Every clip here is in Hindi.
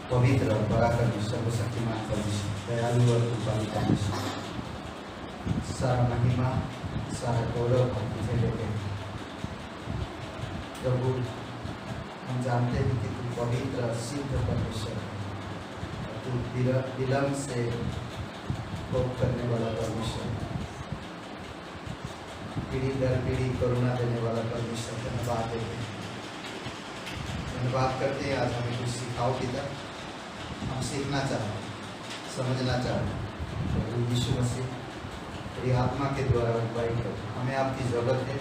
पवित्र और पराक्रमी सर्वशक्तिमान परमेश्वर, दयालु और कृपालु परमेश्वर, सारा महिमा सारा गौरव हम तुझे देते हैं प्रभु। हम जानते हैं कि तू पवित्र सिद्ध परमेश्वर है, तू विलम्ब से भोग करने वाला परमेश्वर, पीढ़ी दर पीढ़ी करुणा देने वाला परमेश्वर। धन्यवाद देते हैं, धन्यवाद करते हैं। आज हमें कुछ सिखाओ पिता, हम सीखना चाहें, समझना चाहें। प्रभु यीशु मसीह तेरी आत्मा के द्वारा अगुवाई करो। हमें आपकी ज़रूरत है,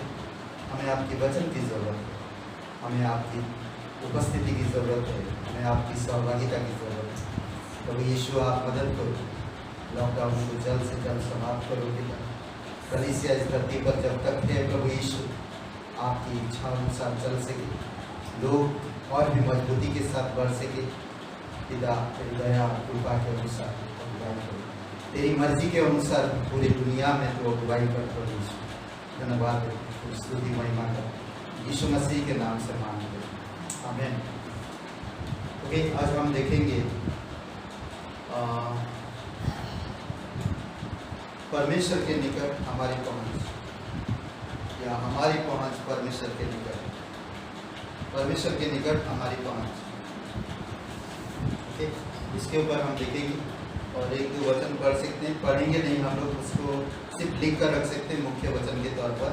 हमें आपकी वचन की ज़रूरत है, हमें आपकी उपस्थिति की ज़रूरत है, हमें आपकी सहभागिता की ज़रूरत है। प्रभु यीशु आप मदद करो, लॉकडाउन को जल्द से जल्द समाप्त करो पिता। कलीसिया इस धरती पर जब तक है प्रभु यीशु आपकी इच्छा अनुसार चल सके, लोग और भी मजबूती के साथ बढ़ सके पिता। तेरी दया कृपा के अनुसार अगुवाई करो, तेरी मर्जी के अनुसार पूरी दुनिया में तो अगुवाई कर प्रभु यीशु। धन्यवाद, स्तुति महिमा कर यीशु मसीह के नाम से मांगते हैं, आमीन। ओके, आज हम देखेंगे परमेश्वर के निकट हमारी पहुंच, या हमारी पहुंच परमेश्वर के निकट, परमेश्वर के निकट हमारी पहुंच। ओके, इसके ऊपर हम देखेंगे और एक दो वचन पढ़ सकते हैं, पढ़ेंगे नहीं हम लोग, उसको सिर्फ लिख कर रख सकते हैं मुख्य वचन के तौर पर।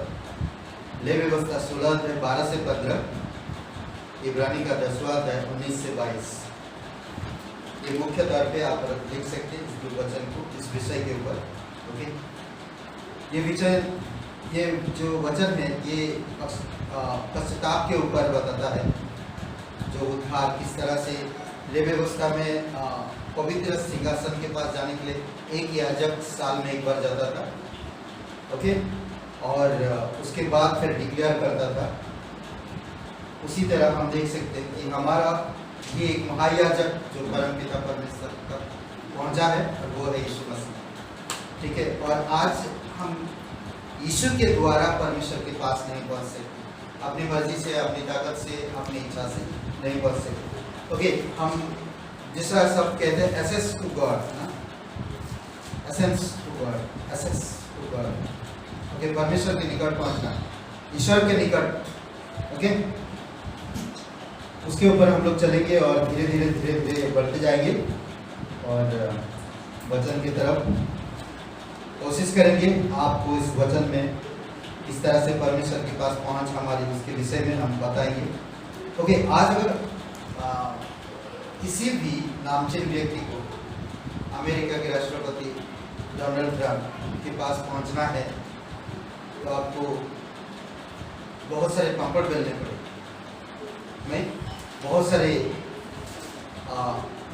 ले व्यवस्था 16 अध्याय 12 से 15, इब्रानी का 10वां अध्याय 19 से 22। ये मुख्य तौर पे आप लिख सकते हैं इस वचन को, इस विषय के ऊपर। ओके, ये विषय, ये जो वचन है ये पश्चाताप के ऊपर बताता है, जो उद्धार किस तरह से ले व्यवस्था में पवित्र सिंहासन के पास जाने के लिए एक याजक साल में एक बार जाता था। ओके, और उसके बाद फिर डिक्लेयर करता था। उसी तरह हम देख सकते हैं कि हमारा ये एक महायाजक जो परमपिता परमेश्वर तक पहुंचा है, और वो है यीशु मसीह। ठीक है, और आज हम यीशु के द्वारा परमेश्वर के पास नहीं पहुंच सकते, अपनी मर्जी से, अपनी ताकत से, अपनी इच्छा से नहीं पहुंच सकते। ओके, हम जिस तरह सब कहते हैं एसेस टू गॉड ना, essence to God, access to God. Okay, परमेश्वर के निकट पहुंचना, ईश्वर के निकट। ओके, उसके ऊपर हम लोग चलेंगे और धीरे धीरे धीरे धीरे बढ़ते जाएंगे और वचन की तरफ कोशिश करेंगे आपको इस वचन में इस तरह से परमेश्वर के पास पहुंच हमारी, उसके विषय में हम बताएंगे। ओके, आज अगर किसी भी नामचीन व्यक्ति को अमेरिका के राष्ट्रपति डोनाल्ड ट्रंप के पास पहुंचना है तो आपको बहुत सारे पंपड़ बेलने पड़े, नहीं, बहुत सारे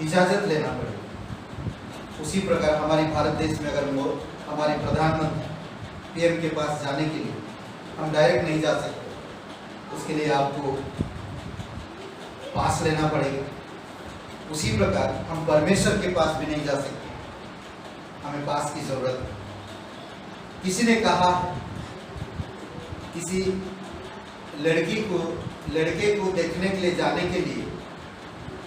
इजाज़त लेना पड़े। उसी प्रकार हमारे भारत देश में अगर हमारे प्रधानमंत्री पीएम के पास जाने के लिए हम डायरेक्ट नहीं जा सकते, उसके लिए आपको पास लेना पड़ेगा। उसी प्रकार हम परमेश्वर के पास भी नहीं जा सकते, हमें पास की जरूरत है। किसी ने कहा, किसी लड़के को देखने के लिए जाने के लिए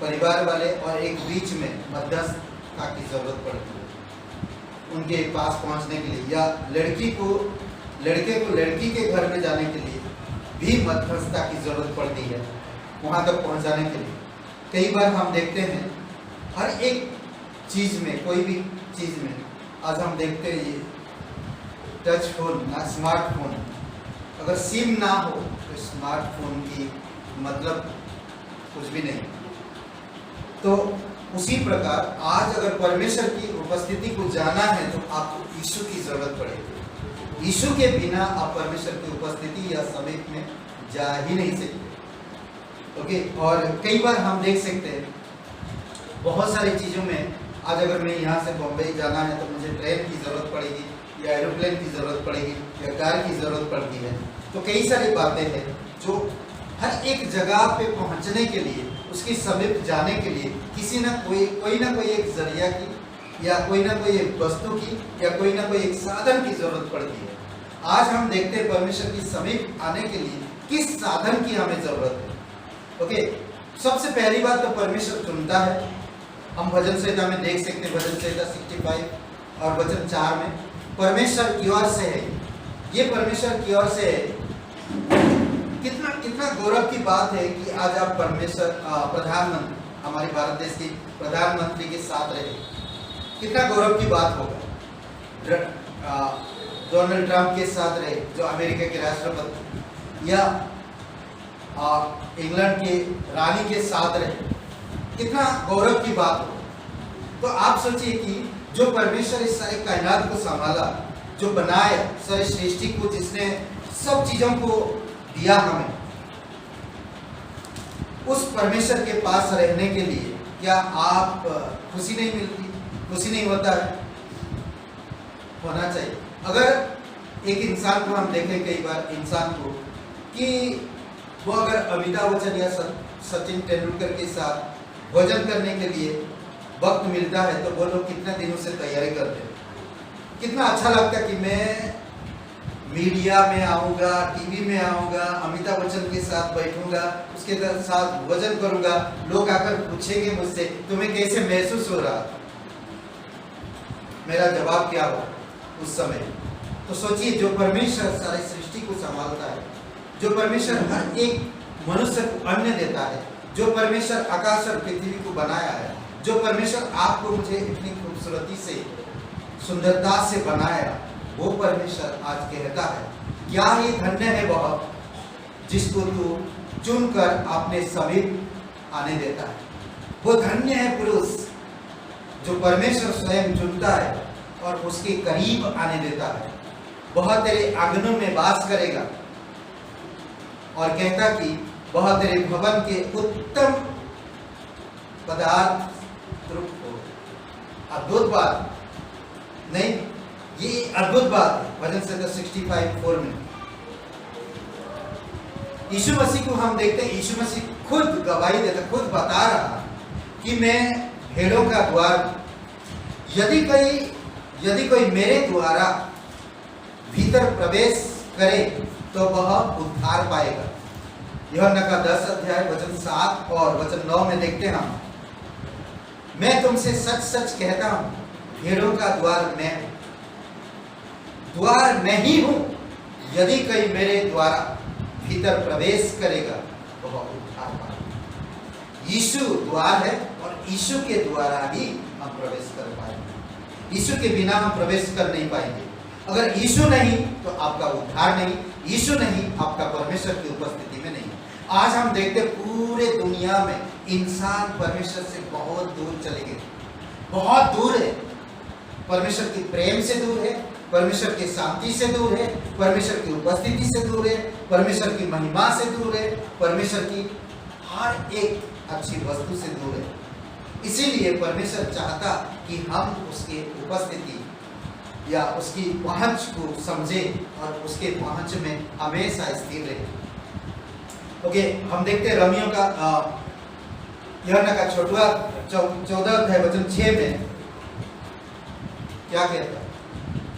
परिवार वाले और एक बीच में मध्यस्थता की जरूरत पड़ती है उनके पास पहुंचने के लिए, या लड़के को लड़की के घर में जाने के लिए भी मध्यस्थता की जरूरत पड़ती है वहां तक पहुंचाने के लिए। कई बार हम देखते हैं हर एक चीज में, कोई भी चीज में, आज हम देखते हैं ये टच फोन ना, स्मार्टफोन, अगर सिम ना हो तो स्मार्टफोन की मतलब कुछ भी नहीं। तो उसी प्रकार आज अगर परमेश्वर की उपस्थिति को जाना है तो आपको यीशु की जरूरत पड़ेगी। यीशु के बिना आप परमेश्वर की उपस्थिति या समीप में जा ही नहीं सकते। ओके, और कई बार हम देख सकते हैं बहुत सारी चीज़ों में, आज अगर मैं यहाँ से बम्बई जाना है तो मुझे ट्रेन की ज़रूरत पड़ेगी, या एरोप्लेन की ज़रूरत पड़ेगी, या कार की ज़रूरत पड़ती है। तो कई सारी बातें हैं जो हर एक जगह पे पहुँचने के लिए, उसकी समीप जाने के लिए किसी ना कोई एक जरिया की, या कोई ना कोई एक वस्तु की, या कोई ना कोई एक साधन की ज़रूरत पड़ती है। आज हम देखते हैं परमेश्वर की समीप आने के लिए किस साधन की हमें ज़रूरत है। ओके, सबसे पहली बात तो परमेश्वर चुनता है। हम भजन संहिता में देख सकते हैं, भजन संहिता 65 और वचन 4 में परमेश्वर की ओर से है, ये परमेश्वर की ओर से है। कितना कितना गौरव की बात है कि आज आप परमेश्वर प्रधानमंत्री, हमारे भारत देश के प्रधानमंत्री के साथ रहे। कितना गौरव की बात होगा। डोनाल्ड ट्रंप के साथ रहे, जो अमेरिका के राष्ट्रपति, या इंग्लैंड के रानी के साथ रहे। कितना गौरव की बात हो। तो आप सोचिए कि जो परमेश्वर इस सारी कायनात को संभाला, जो बनाया सारी सृष्टि को, जिसने सब चीजों को दिया हमें, उस परमेश्वर के पास रहने के लिए क्या आप खुशी नहीं मिलती, खुशी नहीं होता है? होना चाहिए। अगर एक इंसान को हम देखें, कई बार इंसान को कि वो अगर अमिताभ बच्चन या सचिन तेंदुलकर के साथ भोजन करने के लिए वक्त मिलता है, तो वो लोग कितने दिनों से तैयारी करते हैं। कितना अच्छा लगता है कि मैं मीडिया में आऊँगा, टीवी में आऊँगा, अमिताभ बच्चन के साथ बैठूंगा, उसके साथ भोजन करूँगा, लोग आकर पूछेंगे मुझसे तुम्हें कैसे महसूस हो रहा, मेरा जवाब क्या हो उस समय। तो सोचिए, जो परमेश्वर सारी सृष्टि को संभालता है, जो परमेश्वर हर एक मनुष्य को अन्न देता है, जो परमेश्वर आकाश और पृथ्वी को बनाया है, जो परमेश्वर आपको मुझे इतनी खूबसूरती से, सुंदरता से बनाया, वो परमेश्वर आज कहता है क्या ही धन्य है वह जिसको तू चुनकर अपने समीप आने देता है। वो धन्य है पुरुष जो परमेश्वर स्वयं चुनता है और उसके करीब आने देता है। वह तेरे आंगनों में वास करेगा और कहता कि वह तेरे भवन के उत्तम पदार्थ हो। अद्भुत बात नहीं, ये अद्भुत बात है। भजन संहिता 65:4 में यीशु मसीह को हम देखते हैं, यीशु मसीह खुद गवाही देता, खुद बता रहा कि मैं भेड़ों का द्वार, यदि कोई मेरे द्वारा भीतर प्रवेश करे तो वह उद्धार पाएगा। यूहन्ना का 10 अध्याय वचन 7 और वचन 9 में देखते हैं हम, मैं तुमसे सच सच कहता हूं, भेड़ों का द्वार मैं हूं, द्वार मैं ही हूं। यदि कोई मेरे द्वारा भीतर प्रवेश करेगा तो वह उद्धार पाएगा। यीशु द्वार है और यीशु के द्वारा ही हम प्रवेश कर पाएंगे। यीशु के बिना हम प्रवेश कर नहीं पाएंगे। अगर यीशु नहीं तो आपका उद्धार नहीं, यीशु नहीं आपका परमेश्वर की उपस्थिति में नहीं। आज हम देखते पूरे दुनिया में इंसान परमेश्वर से बहुत दूर चले गए, बहुत दूर है, परमेश्वर की प्रेम से दूर है, परमेश्वर की शांति से दूर है, परमेश्वर की उपस्थिति से दूर है, परमेश्वर की महिमा से दूर है, परमेश्वर की हर एक अच्छी वस्तु से दूर है। इसीलिए परमेश्वर चाहता कि हम उसके उपस्थिति या उसकी पहुंच को समझे और उसके पहुंच में हमेशा स्थिर रहे। ओके, हम देखते हैं रोमियो का यूहन्ना का 14 अध्याय वचन 6 में क्या कहता है,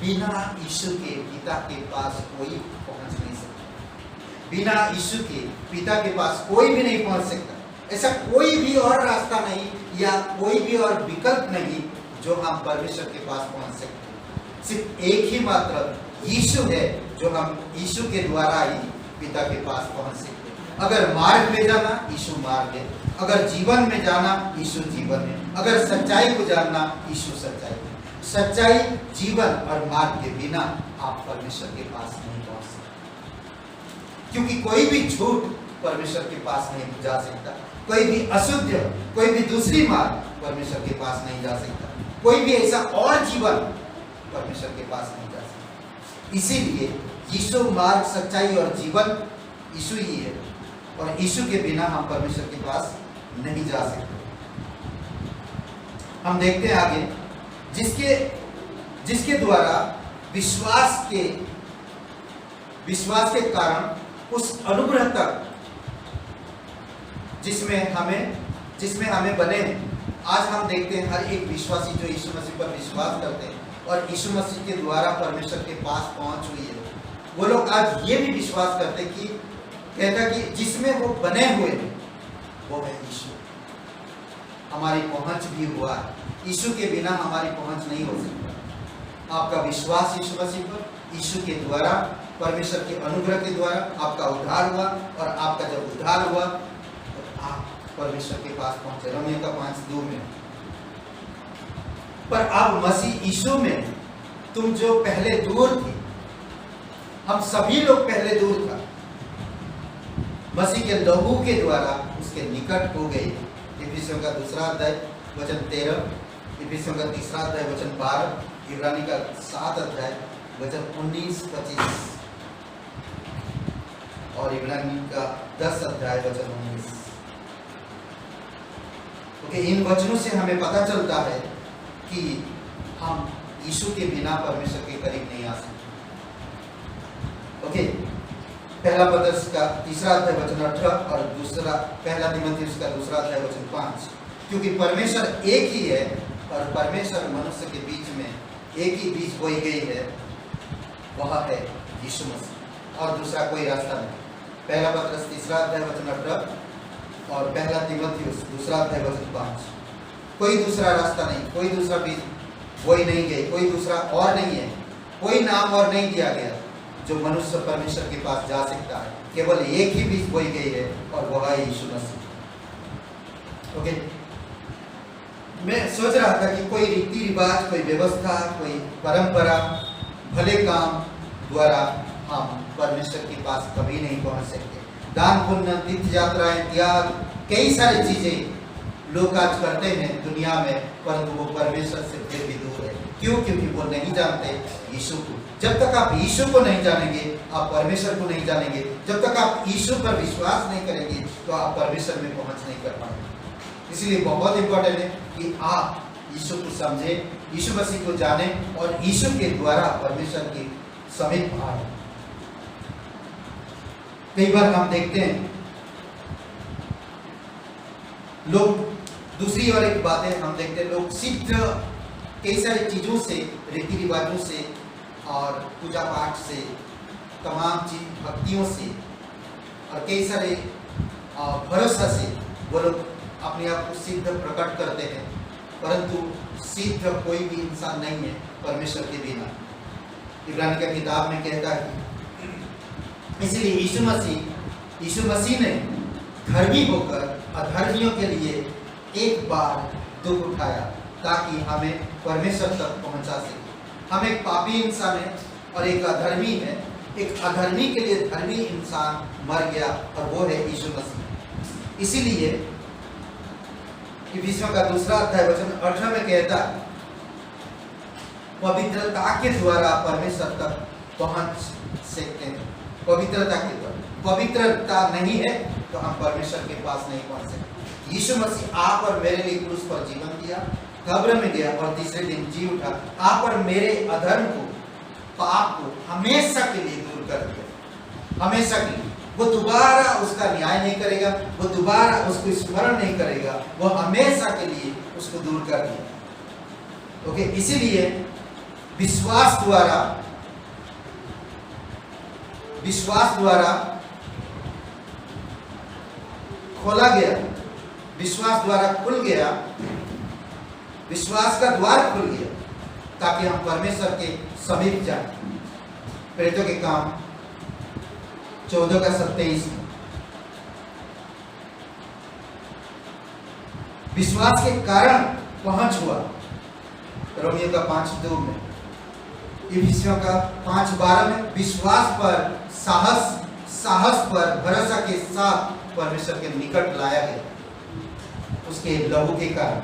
बिना यीशु के पिता के पास कोई पहुंच नहीं सकता। बिना यीशु के पिता के पास कोई भी नहीं पहुंच सकता। ऐसा कोई भी और रास्ता नहीं या कोई भी और विकल्प नहीं जो हम परमेश्वर के पास पहुंच सकते हैं। सिर्फ एक ही मात्र यीशु है जो हम यीशु के द्वारा ही पिता के पास पहुंच सकते हैं। अगर मार्ग में जाना, यीशु मार्ग है। अगर जीवन में जाना, यीशु जीवन है। अगर सच्चाई को जानना, यीशु सच्चाई है। सच्चाई, जीवन और मार्ग के बिना आप परमेश्वर के पास नहीं पहुंच सकते, क्योंकि कोई भी झूठ परमेश्वर के पास नहीं जा सकता। कोई भी अशुद्ध, कोई भी दूसरी मार्ग परमेश्वर के पास नहीं जा सकता। कोई भी ऐसा और जीवन परमेश्वर के पास नहीं जा सकता। इसीलिए यीशु मार्ग, सच्चाई और जीवन यीशु ही है और यीशु के बिना हम परमेश्वर के पास नहीं जा सकते। हम देखते हैं आगे, जिसके द्वारा विश्वास के कारण उस अनुग्रह तक जिसमें हमें बने हैं। आज हम देखते हैं हर एक विश्वासी जो यीशु मसीह पर विश्वास करते हैं और यीशु मसीह के द्वारा परमेश्वर के पास पहुंच हुई है, वो लोग आज ये भी विश्वास करते हैं कि कहता कि जिसमें वो बने हुए हैं, वो है यीशु। हमारी पहुंच भी हुआ है, यीशु के बिना हमारी पहुंच नहीं हो सकता। आपका विश्वास यीशु मसीह पर, यीशु के द्वारा, परमेश्वर के अनुग्रह के द्वारा आपका उद्धार हुआ, और आपका जब उद्धार हुआ तो आप परमेश्वर के पास पहुंचे। रोमियो का 5:2 में। पर अब मसीह यीशु में तुम जो पहले दूर थे, हम सभी लोग पहले दूर था, मसीह के लहू के द्वारा उसके निकट हो गए। इफिसियों का 2 अध्याय वचन 13, इफिसियों का 3 अध्याय वचन 12, इब्रानी का 7 अध्याय वचन 19-25 और इब्रानी का 10 अध्याय वचन 19। ओके, इन वचनों से हमें पता चलता है कि हम यीशु के बिना परमेश्वर के करीब नहीं आ सकते। ओके, पहला पत्रस का 3 अध्याय वचन 18 और पहला तीमुथियुस का 2 अध्याय वचन 5। क्योंकि परमेश्वर एक ही है और परमेश्वर मनुष्य के बीच में एक ही बीज बोई गई है, वह है यीशु मसीह, और दूसरा कोई रास्ता नहीं। पहला पत्रस 3 अध्याय वचन 18 और पहला तीमुथियुस 2 अध्याय वचन 5। कोई दूसरा रास्ता नहीं, कोई दूसरा बीज बोई नहीं गई, कोई दूसरा और नहीं है, कोई नाम और नहीं दिया गया जो मनुष्य परमेश्वर के पास जा सकता है। केवल एक ही बीज बोई गई है और वह है यीशु मसीह। ओके, मैं सोच रहा था कि कोई रीति रिवाज, कोई व्यवस्था, कोई परंपरा, भले काम द्वारा हम परमेश्वर के पास कभी नहीं पहुंच सकते। दान पुण्य, तीर्थ यात्राएं, त्याग, कई सारी चीजें लोग आज करते हैं दुनिया में, परंतु वो परमेश्वर से फिर भी दूर है। क्यों? क्योंकि वो नहीं जानते यीशु को। जब तक आप यीशु को नहीं जानेंगे, आप परमेश्वर को नहीं जानेंगे। जब तक आप यीशु पर विश्वास नहीं करेंगे, तो आप परमेश्वर में पहुंच नहीं कर पाएंगे। इसलिए बहुत इंपॉर्टेंट है कि आप यीशु को समझें, यीशु मसीह को जानें और यीशु के द्वारा परमेश्वर के समीप आए। कई बार हम देखते हैं लोग, दूसरी और एक बात है, हम देखते हैं लोग सिद्ध कई सारी चीजों से, रीति रिवाजों से और पूजा पाठ से, तमाम चीज भक्तियों से और कई सारे भरोसा से वो लोग अपने आप को सिद्ध प्रकट करते हैं, परंतु सिद्ध कोई भी इंसान नहीं है परमेश्वर के बिना। इब्रानी का किताब में कहता है, इसलिए यीशु मसीह ने धर्मी होकर अधर्मियों के लिए एक बार दुख उठाया ताकि हमें परमेश्वर तक पहुंचा सके। हम एक पापी इंसान है और एक अधर्मी है। एक अधर्मी के लिए धर्मी इंसान मर गया और वो है यीशु मसीह। इसीलिए इफिसियों का 2 अध्याय वचन 18 में कहता है, पवित्रता के द्वारा परमेश्वर तक पहुंच सकते हैं। पवित्रता के द्वारा, पवित्रता नहीं है तो हम परमेश्वर के पास नहीं पहुंच सकते। यीशु मसीह आप और मेरे लिए क्रूस पर जीवन दिया, कब्र में गया और तीसरे दिन जी उठा। आप और मेरे अधर्म को, पाप को हमेशा के लिए दूर कर दिया, हमेशा के लिए। वो दोबारा उसका न्याय नहीं करेगा, वो दोबारा उसको स्मरण नहीं करेगा, वो हमेशा के लिए उसको दूर कर दिया। ओके, इसीलिए विश्वास द्वारा खोला गया, विश्वास द्वारा खुल गया, विश्वास का द्वार खुल गया ताकि हम परमेश्वर के समीप जाएं। प्रेरितों के काम 14 का 27 में विश्वास के कारण पहुंच हुआ। रोमियो का 5:2 में, इफिसियों का 5:12 में विश्वास पर, साहस पर भरोसा के साथ परमेश्वर के निकट लाया गया उसके लहू के कारण।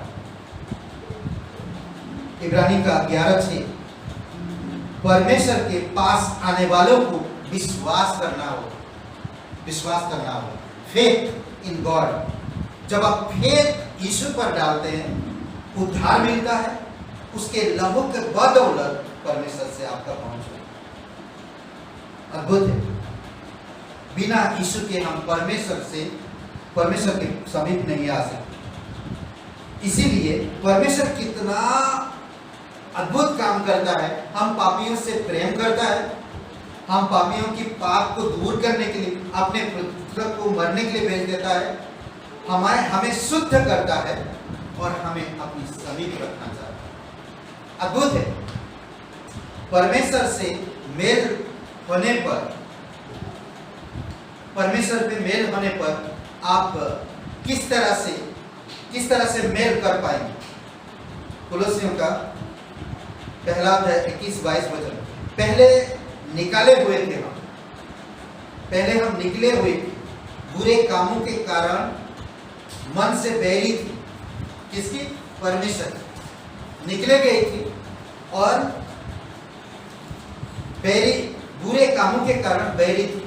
इब्रानी का 11:6 परमेश्वर के पास आने वालों को विश्वास करना हो, फेथ इन गॉड। जब आप फेथ यीशु पर डालते हैं, उद्धार मिलता है, उसके लहू के बदौलत परमेश्वर से आपका पहुंच होता है। अद्भुत है। बिना यीशु के हम परमेश्वर के समीप नहीं आ सकते। इसीलिए परमेश्वर कितना अद्भुत काम करता है। हम पापियों से प्रेम करता है, हम पापियों की पाप को दूर करने के लिए अपने पुत्र को मरने के लिए भेज देता है, हमें शुद्ध करता है और हमें अपनी समीप रखना चाहता है। अद्भुत है। परमेश्वर से मेल होने पर, परमेश्वर पे मेल होने पर आप किस तरह से मेल कर पाएंगे। कुलोसियों का पहला अध्याय 21-22 वचन। पहले निकाले हुए थे हम, पहले हम निकले हुए थे, बुरे कामों के कारण मन से बैरी थी। किसकी? परमेश्वर। निकले गए थे और बैरी, बुरे कामों के कारण बैरी थी।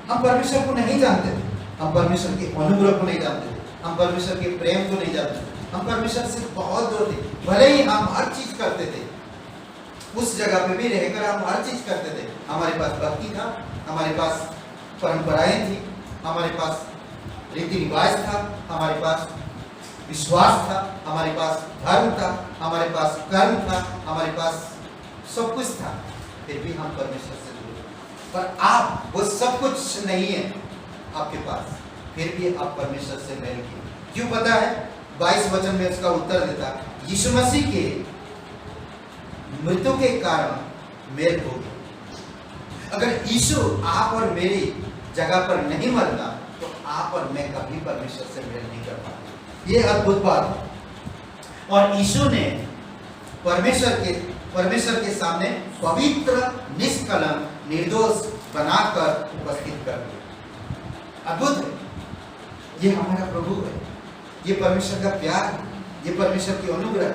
हम परमेश्वर को नहीं जानते थे, हम परमेश्वर के अनुग्रह को नहीं जानते थे, हम परमेश्वर के प्रेम को नहीं जानते थे, हम परमेश्वर से बहुत दूर थे। भले ही हम हर चीज करते थे, उस जगह पे भी रहकर हम हर चीज करते थे। हमारे पास भक्ति था, हमारे पास परंपराएं थी, हमारे पास रीति रिवाज था, हमारे पास विश्वास था, हमारे पास धर्म था, हमारे पास कर्म था, हमारे पास सब कुछ था, फिर भी हम परमेश्वर से दूर। पर आप वो सब कुछ नहीं है आपके पास, फिर भी आप परमेश्वर से मेल किए। क्यों पता है? 22 वचन में उसका उत्तर देता, यीशु मसीह के मृत्यु के कारण मेल हो गया। अगर यीशु आप और मेरी जगह पर नहीं मरता तो आप और मैं कभी परमेश्वर से मेल नहीं कर पाते। ये अद्भुत बात है। और यीशु ने परमेश्वर के सामने पवित्र, निष्कलंक, निर्दोष बनाकर उपस्थित कर दिया। अद्भुत है। ये हमारा प्रभु है, ये परमेश्वर का प्यार है, ये परमेश्वर की अनुग्रह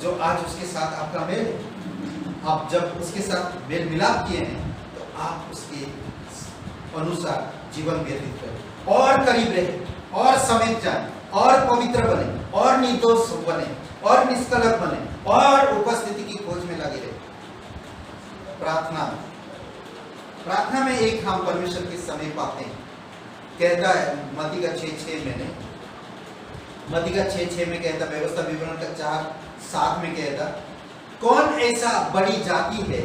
जो आज उसके साथ आपका मेल है। आप जब उसके साथ मेल मिलाप किए हैं तो आप उसके अनुसार जीवन व्यतीत करें और करीब रहे और समेट जाए और पवित्र बने और निर्दोष बने और निष्कलंक बने और उपस्थिति की खोज में लगे रहे। प्रार्थना में एक हम परमेश्वर के समय पाते हैं। कहता है मत्ती का 6:6 में, मत्ती का 6:6 में कहता, व्यवस्था विवरण का 4:7 में कहता, कौन ऐसा बड़ी जाति है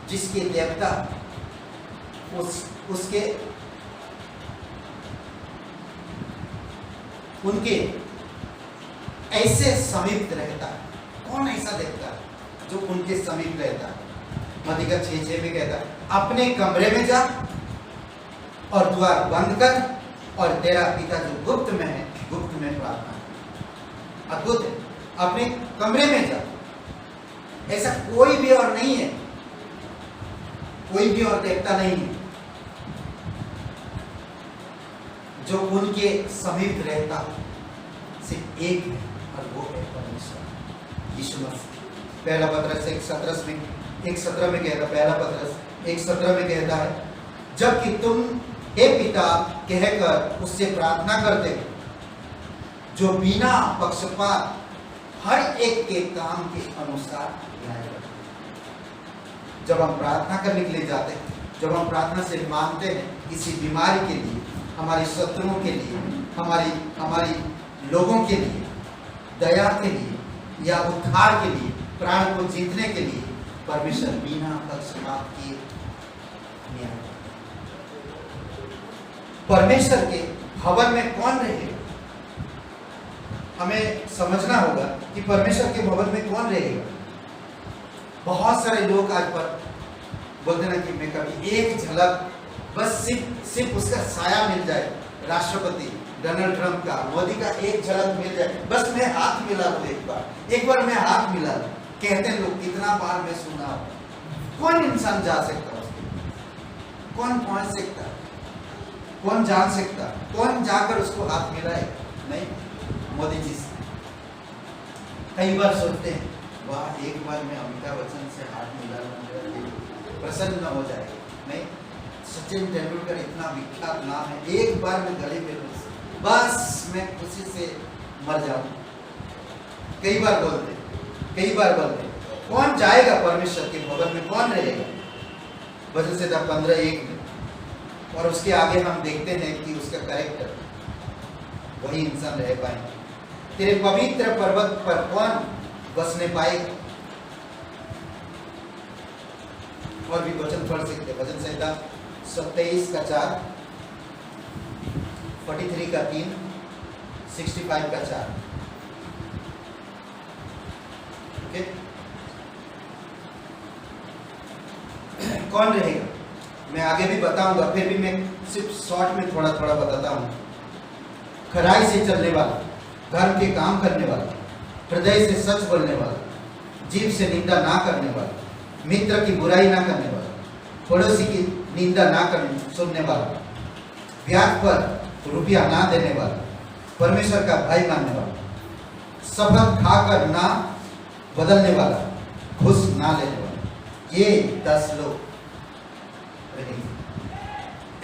जिसके देवता उनके ऐसे समीप रहता है। कौन ऐसा देवता है जो उनके समीप रहता है? मत्ती का 6:6 में कहता, अपने कमरे में जा और द्वार बंद कर और तेरा पिता जो गुप्त में है, गुप्त में प्रार्थना। अद्भुत है। अपने कमरे में जा। ऐसा कोई भी और नहीं है, कोई भी और देवता नहीं है जो उनके समीप रहता। सिर्फ एक है और वो है परमेश्वर यीशु मसीह। पहला पत्रस 1:17 में कहता, पहला पत्रस 1:17 में कहता है, जबकि तुम हे पिता कहकर उससे प्रार्थना करते हो जो बिना पक्षपात हर एक के काम के अनुसार न्याय करते। जब हम प्रार्थना करने के लिए जाते हैं, जब हम प्रार्थना से मांगते हैं किसी बीमारी के लिए, हमारे शत्रुओं के लिए, हमारी लोगों के लिए, दया के लिए या उद्धार के लिए, प्राण को जीतने के लिए, परमेश्वर बिना पक्षपात के न्याय। परमेश्वर के भवन में कौन रहेगा? हमें समझना होगा कि परमेश्वर के भवन में कौन रहेगा। बहुत सारे लोग आज पर बोलते ना कि मैं कभी एक झलक, बस सिर्फ उसका साया मिल जाए, राष्ट्रपति डोनाल्ड ट्रंप का, मोदी का एक झलक मिल जाए, बस मैं हाथ मिला लूं, एक बार मैं हाथ मिला लूं। कहते हैं लोग, कितना बार मैं सुना। कौन इंसान जा सकता है? कौन पहुंच सकता? कौन जान सकता? कौन जाकर उसको हाथ मिलाए? नहीं, मोदी जी से। कई बार सोचते हैं, वाह एक बार मैं अमिताभ बच्चन से हाथ मिला लूं, प्रसन्न हो जाए। नहीं, सचिन तेंदुलकर इतना विख्यात नाम है, एक बार मैं गले मिलूं, बस मैं खुशी से मर जाऊं। कई बार बोलते, कौन जाएगा परमेश्वर के भवन में? कौन रहेगा? भजन संहिता 15:1 में। और उसके आगे हम देखते हैं कि उसका कैरेक्टर, वही इंसान रह पाएंगे। तेरे पवित्र पर्वत पर कौन बसने पाएगा? और भी वचन पढ़ सकते, भजन संहिता 27:4, 43:3, 65 का 4। ओके, कौन रहेगा? मैं आगे भी बताऊंगा, फिर भी मैं सिर्फ शॉर्ट में थोड़ा थोड़ा बताता हूँ। खराई से चलने वाला, धर्म के काम करने वाला, हृदय से सच बोलने वाला, जीभ से निंदा ना करने वाला, मित्र की बुराई ना करने वाला, पड़ोसी की निंदा ना करने सुनने वाला, ब्याज पर रुपया ना देने वाला, परमेश्वर का भय मानने वाला, शपथ खाकर ना बदलने वाला, घूस ना लेने वाला, ये 10 लोग रहेंगे।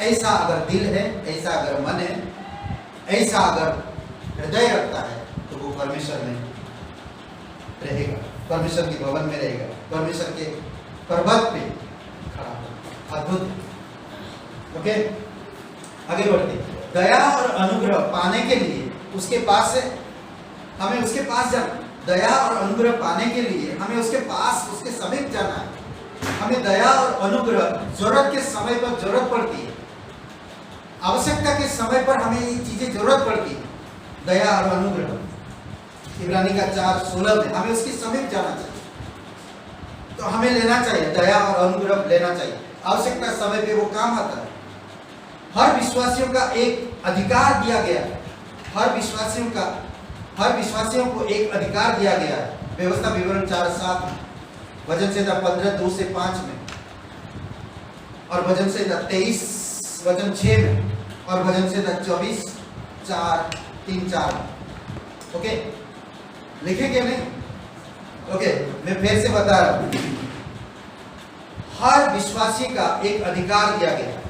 ऐसा अगर दिल है, ऐसा अगर मन है, ऐसा अगर हृदय रखता है, तो वो परमेश्वर में रहेगा, परमेश्वर के भवन में रहेगा, परमेश्वर के पर्वत पे खड़ा होगा। अद्भुत। ओके, आगे बढ़ते। दया और अनुग्रह पाने के लिए उसके पास से हमें उसके पास जाना। दया और अनुग्रह पाने के लिए हमें उसके पास, उसके समीप जाना है। हमें दया और अनुग्रह जरूरत के समय पर जरूरत पड़ती है, आवश्यकता के समय पर हमें ये चीजें जरूरत पड़ती है। दया और अनुग्रह इब्रानी का 4:16 में हमें उसके समीप जाना चाहिए, तो हमें लेना चाहिए, दया और अनुग्रह लेना चाहिए। आवश्यकता समय पे वो काम आता है। हर विश्वासियों का एक अधिकार दिया गया है, हर विश्वासियों को एक अधिकार दिया गया है। व्यवस्था विवरण 4:7 में, वचन संहिता 15:2 से 5 में, और वचन संहिता 23 वचन 6 में, और वचन संहिता 24:4-3-4 में। ओके, लिखेंगे नहीं? ओके, मैं फिर से बता रहा हूं। हर विश्वासी का एक अधिकार दिया गया,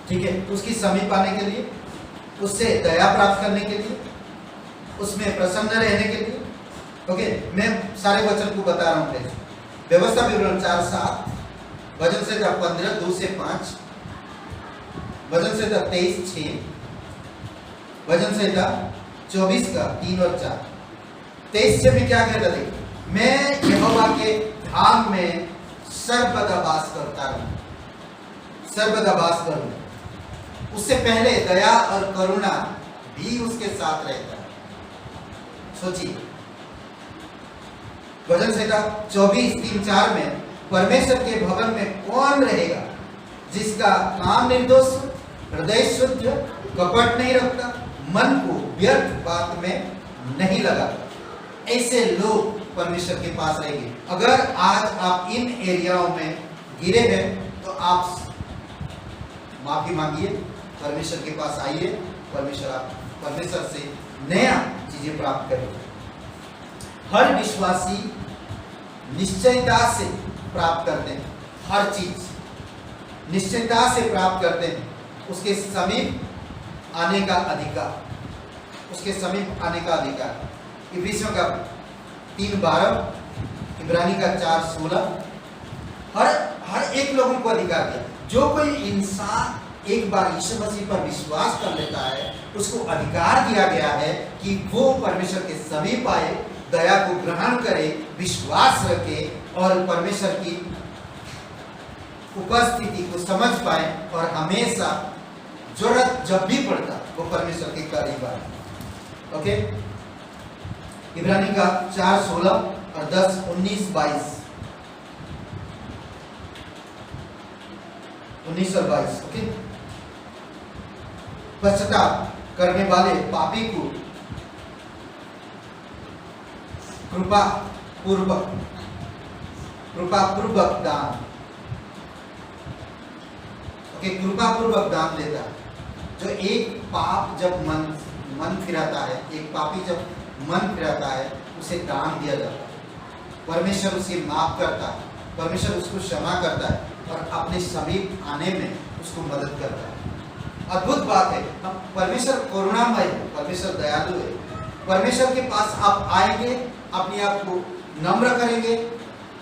ठीक है, उसकी समीप आने के लिए, उससे दया प्राप्त करने के लिए, उसमें प्रसन्न रहने के लिए। ओके, मैं सारे वचन को बता रहा हूं। व्यवस्था विवरण 4:7, वचन संहिता 15:2 से 5, वचन संहिता 23:6, वचन संहिता 24:3 और 4। 23 से भी क्या कहता? देखिए, मैं यहोवा के धाम में सर्वदा वास करता हूं, सर्वदा वास करूं। उससे पहले दया और करुणा भी उसके साथ रहता है। सोचिए, वचन संहिता 24:3-4 में, परमेश्वर के भवन में कौन रहेगा जिसका काम निर्दोष, हृदय शुद्ध, कपट नहीं रखता, मन को व्यर्थ बात में नहीं लगाता। ऐसे लोग परमेश्वर के पास रहेंगे। अगर आज आप इन एरियाओं में गिरे हैं, तो आप माफी मांगिए, परमेश्वर के पास आइए, परमेश्वर से नया चीजें प्राप्त करेंगे। हर विश्वासी निश्चयता से प्राप्त करते हैं, हर चीज निश्चयता से प्राप्त करते हैं। उसके समीप आने का अधिकार, उसके समीप आने का अधिकार। इफिसियों का 3:12, इब्रानी का 4:16, हर एक लोगों को अधिकार दिया। जो कोई इंसान एक बार यीशु मसीह पर विश्वास कर लेता है, उसको अधिकार दिया गया है कि वो परमेश्वर के समीप आए, दया को ग्रहण करे, विश्वास रखे और परमेश्वर की उपस्थिति को समझ पाए, और हमेशा जरूरत जब भी पड़ता वो परमेश्वर के करीब आए। ओके, इब्रानी का 4:16 और 10:19-22, 19 और 22। ओके, पश्चाताप करने वाले पापी को कृपा पूर्वक दान, ओके, कृपा पूर्वक दान देता है। जो एक पाप जब मन फिराता है, एक पापी जब मन फिराता है, उसे दान दिया जाता है। परमेश्वर उसे माफ करता है, परमेश्वर उसको क्षमा करता है और अपने समीप आने में उसको मदद करता है। अद्भुत बात है, हम परमेश्वर करुणामय है, परमेश्वर दयालु है। परमेश्वर के पास आप आएंगे, अपने आप को नम्र करेंगे,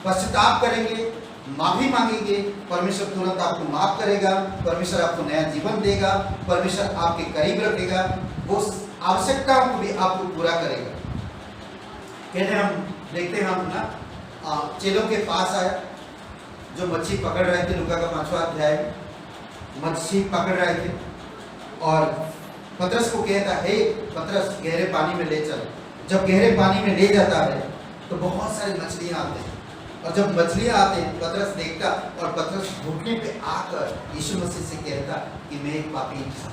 पश्चाताप करेंगे, माफी मांगेंगे, परमेश्वर तुरंत आपको माफ करेगा, परमेश्वर आपको नया जीवन देगा, परमेश्वर आपके करीब रखेगा, वो आवश्यकताओं को भी आपको पूरा करेगा। कहते हम देखते हैं, हम ना चेलों के पास आया, जो मच्छी पकड़ रहे थे, लूका का 5वां अध्याय, मच्छी पकड़ रहे थे, और पतरस को कहता है, हे पतरस गहरे पानी में ले चल। जब गहरे पानी में ले जाता है तो बहुत सारी मछलियां आते हैं, और जब मछलियां आते हैं पतरस देखता, और पतरस घुटने पे आकर यीशु मसीह से कहता कि मैं एक पापी इंसान।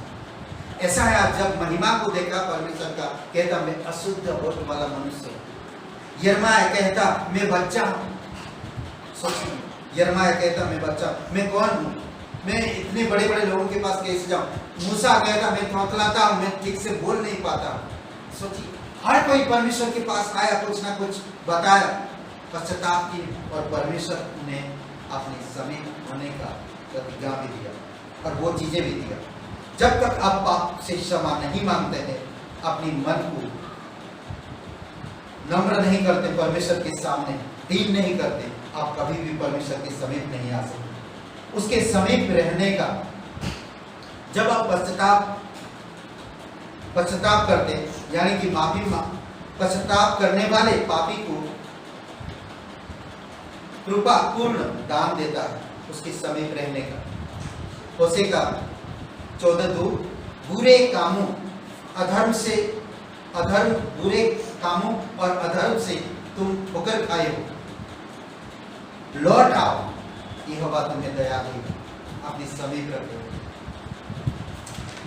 ऐसा है, आज जब महिमा को देखा परमेश्वर का, कहता मैं अशुद्ध होठ वाला मनुष्य हूं। यिर्मयाह कहता मैं बच्चा हूं। सोचिए, यिर्मयाह कहता मैं बच्चा, मैं कौन हूं, मैं इतने बड़े बड़े लोगों के पास कैसे जाऊं। मूसा कहता मैं थोथलाता हूं, मैं ठीक से बोल नहीं पाता। सोचिए, हर कोई परमेश्वर के पास आया, कुछ ना कुछ बताया, पश्चाताप की, और परमेश्वर ने अपने समीप होने का प्रतिज्ञा भी दिया और वो चीजें भी दिया। जब तक आप पाप से क्षमा नहीं मांगते हैं, अपनी मन को नम्र नहीं करते, परमेश्वर के सामने दीन नहीं करते, आप कभी भी परमेश्वर के समीप नहीं आ सकते। उसके समीप रहने का, जब आप पश्चाताप करते, यानी कि पश्चाताप करने वाले पापी को कृपा पूर्ण दान देता है उसके समीप रहने का। होशे का 14:2, बुरे कामों बुरे कामों और अधर्म से तुम ठोकर खाए हो, लौट आओ, यहोवा तुम्हें दया देगा, अपने समीप रखो।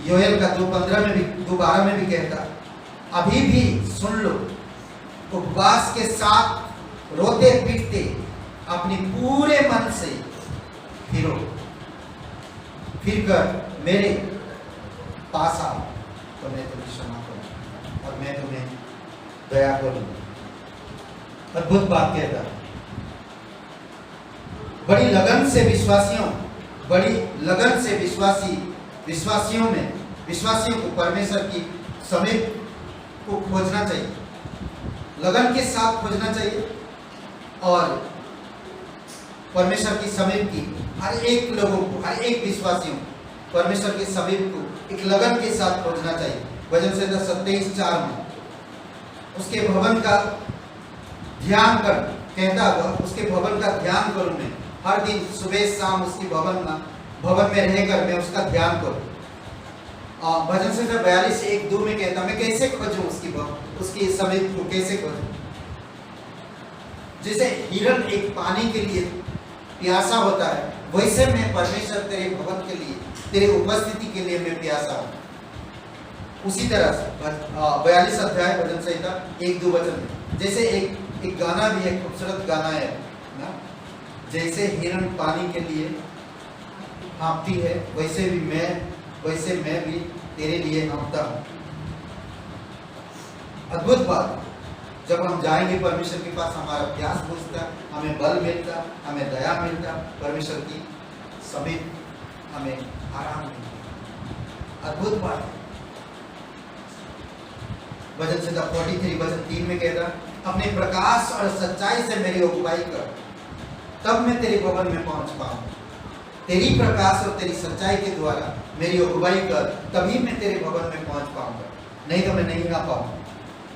योएल का 2:15 में भी 2:12 में भी कहता, अभी भी सुन लो, उपवास के साथ रोते पीटते अपने पूरे मन से फिर कर मेरे पास आओ, तो मैं तुम्हें क्षमा करूं और मैं तुम्हें दया करूंगा। अद्भुत बात कहता, बड़ी लगन से विश्वासियों को परमेश्वर की समीप को खोजना चाहिए, लगन के साथ खोजना चाहिए, और परमेश्वर की समीप की हर एक लोगों को, हर एक विश्वासियों परमेश्वर के समीप को एक लगन के साथ खोजना चाहिए। भजन संहिता 27:4 में उसके भवन का ध्यान कर, कहता हुआ उसके भवन का ध्यान करूं मैं, हर दिन सुबह शाम उसकी भवन में रहकर मैं उसका ध्यान करूं। भजन संहिता 42:1-2 में कहता, मैं कैसे खोजूं उसकी समीप को कैसे खोजूं। जैसे हिरण एक पानी के लिए प्यासा होता है, वैसे मैं परमेश्वर तेरे भवन के लिए, तेरे उपस्थिति के लिए मैं प्यासा हूं। उसी तरह से 42 अध्याय भजन संहिता 1-2 वचन में, जैसे एक गाना भी है, खूबसूरत गाना है ना, जैसे हिरण पानी के लिए हाँफती है, वैसे मैं भी तेरे लिए हाँफता हूं। अद्भुत बात, जब हम जाएंगे परमेश्वर के पास, हमारा प्यास बुझता, हमें बल मिलता, हमें दया मिलता, परमेश्वर की समीप हमें आराम मिलता। अद्भुत बात है। भजन संहिता 43:3 में कहता, अपने प्रकाश और सच्चाई से मेरी अगुवाई कर, तब मैं तेरे भवन में पहुंच पाऊं। तेरी प्रकाश और तेरी सच्चाई के द्वारा मेरी अगुवाई कर, तभी मैं तेरे भवन में पहुंच पाऊंगा, नहीं तो मैं नहीं आ पाऊंगा।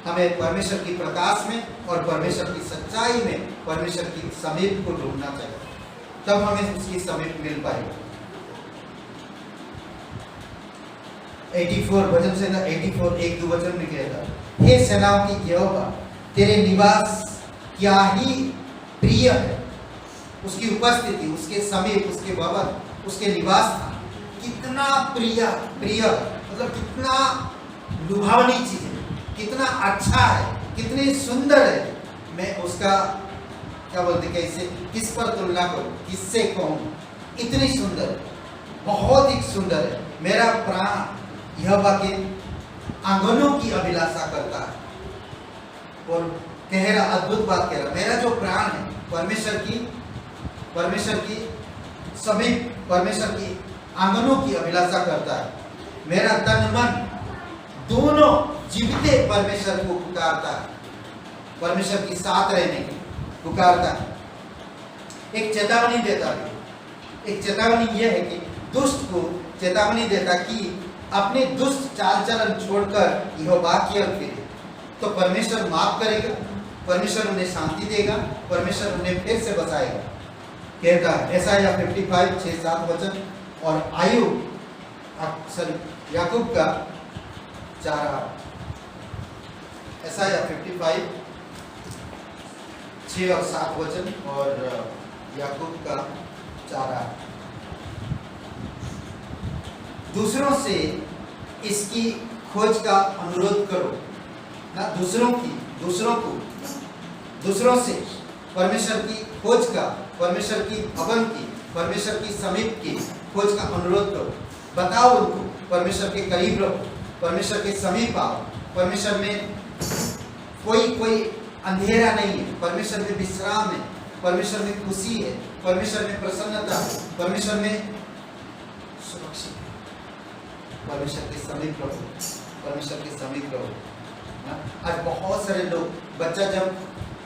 हमें परमेश्वर की प्रकाश में और परमेश्वर की सच्चाई में परमेश्वर की समीप को ढूंढना चाहिए, तब हमें उसकी समीप मिल पाएगा। 84 भजन संहिता 84:1-2 वचन में कहता, हे सेनाओं की यहोवा, तेरे निवास क्या ही प्रिय है। उसकी उपस्थिति, उसके समीप, उसके भवन, उसके निवास स्थान कितना प्रिय मतलब कितना लुभावनी चीज है, कितना अच्छा है, कितनी सुंदर है। मैं उसका क्या बोलते, कैसे, किस पर तुलना करूं, किससे कहूं, इतनी सुंदर, बहुत ही सुंदर है। मेरा प्राण यहोवा के आंगनों की अभिलाषा करता है। और कह रहा, अद्भुत बात कह रहा, मेरा जो प्राण है परमेश्वर की समीप, परमेश्वर की आंगनों की अभिलाषा करता है। मेरा तन मन दोनों जीविते परमेश्वर को पुकारता है, परमेश्वर के साथ रहने की पुकारता है। एक चेतावनी देता है, एक चेतावनी यह है कि दुष्ट को चेतावनी देता कि अपने दुष्ट चाल चलन छोड़कर यहोवा की ओर फिरे, तो परमेश्वर माफ करेगा, परमेश्वर उन्हें शांति देगा, परमेश्वर उन्हें फिर से बचाएगा। कहता है यशायाह 55:6-7 वचन, और याकूब का 4 8। यशायाह 55 6 और 7 वचन और याकूब का 4 8। दूसरों से इसकी खोज का अनुरोध करो ना, दूसरों से परमेश्वर की खोज का, परमेश्वर की भवन की, परमेश्वर की समीप की खोज का अनुरोध करो। बताओ उनको परमेश्वर के करीब रहो, परमेश्वर के समीप आओ। परमेश्वर में कोई अंधेरा नहीं है, परमेश्वर में विश्राम है, परमेश्वर में खुशी है, परमेश्वर में प्रसन्नता है, परमेश्वर में सुरक्षित है। परमेश्वर के समीप रहो, परमेश्वर के समीप रहो ना। आज बहुत सारे लोग, बच्चा जब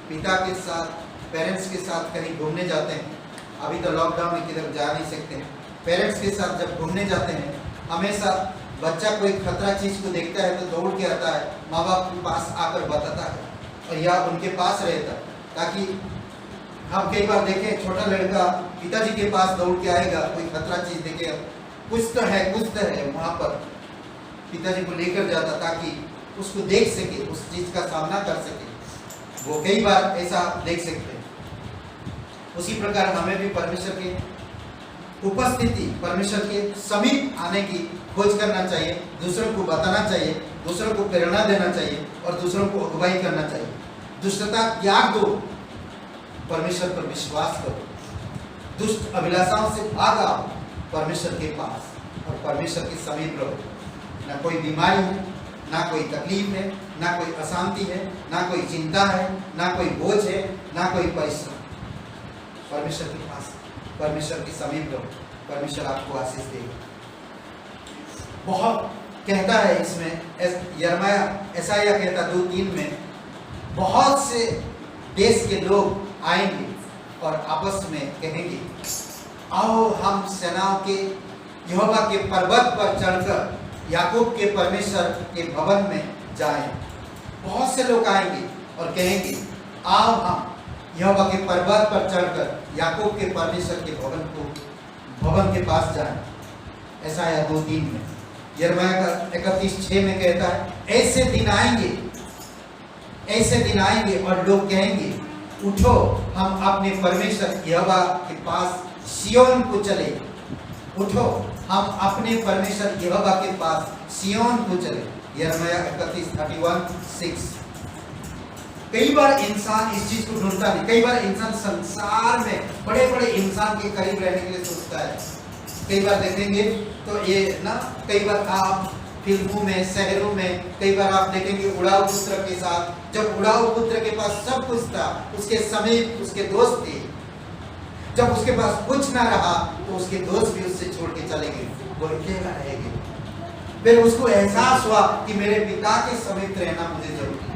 पिता के साथ, पेरेंट्स के साथ कहीं घूमने जाते हैं, अभी तो लॉकडाउन में किधर जा नहीं सकते हैं, पेरेंट्स के साथ जब घूमने जाते हैं, हमेशा बच्चा कोई खतरा चीज को देखता है तो दौड़ के आता है, माँ बाप के पास आकर बताता है और या उनके पास रहता है, ताकि हम कई बार देखें छोटा लड़का पिताजी के पास दौड़ के आएगा, कोई खतरा चीज देखेगा, कुछ तो है वहाँ पर, पिताजी को लेकर जाता ताकि उसको देख सके, उस चीज का सामना कर सके। वो कई बार ऐसा देख सकते हैं। उसी प्रकार हमें भी परमेश्वर के उपस्थिति, परमेश्वर के समीप आने की खोज करना चाहिए, दूसरों को बताना चाहिए, दूसरों को प्रेरणा देना चाहिए और दूसरों को अगुवाई करना चाहिए। दुष्टता त्याग दो, परमेश्वर पर विश्वास करो, दुष्ट अभिलाषाओं से भाग आओ परमेश्वर के पास और परमेश्वर के समीप रहो। ना कोई बीमारी है, ना कोई तकलीफ है, ना कोई अशांति है, ना कोई चिंता है, ना कोई बोझ है, ना कोई परिश्रम। परमेश्वर के पास, परमेश्वर के समीप रहो, परमेश्वर आपको आशीष देगा। बहुत कहता है इसमें, यशायाह कहता 2:3 में, बहुत से देश के लोग आएंगे और आपस में कहेंगे, आओ हम सेनाओं के यहोवा के पर्वत पर चढ़कर याकूब के परमेश्वर के भवन में जाएं। बहुत से लोग आएंगे और कहेंगे, आओ हम यहोवा के पर्वत पर चढ़कर याकूब के परमेश्वर के भवन के पास जाएं। यशायाह 2:3 में। यिर्मयाह का 31:6 में कहता है, ऐसे दिन आएंगे और लोग कहेंगे, उठो हम अपने परमेश्वर यहोवा के पास सिय्योन को चले। उठो हम अपने परमेश्वर यहोवा के पास सिय्योन को चले। यिर्मयाह 31:31-6। कई बार इंसान इस चीज को ढूंढता नहीं। कई बार इंसान संसार में बड़े बड़े इंसान के करीब रहने के लिए सोचता है। कई बार देखेंगे तो ये ना, कई बार आप फिल्मों में, शहरों में, कई बार आप देखेंगे उड़ाऊ पुत्र के साथ, जब उड़ाऊ पुत्र के पास सब कुछ था, उसके समीप उसके दोस्त थे, जब उसके पास कुछ ना रहा तो उसके दोस्त भी उससे छोड़ के चले गए, वो अकेला रह गया। फिर उसको एहसास हुआ कि मेरे पिता के समीप रहना मुझे जरूरी है,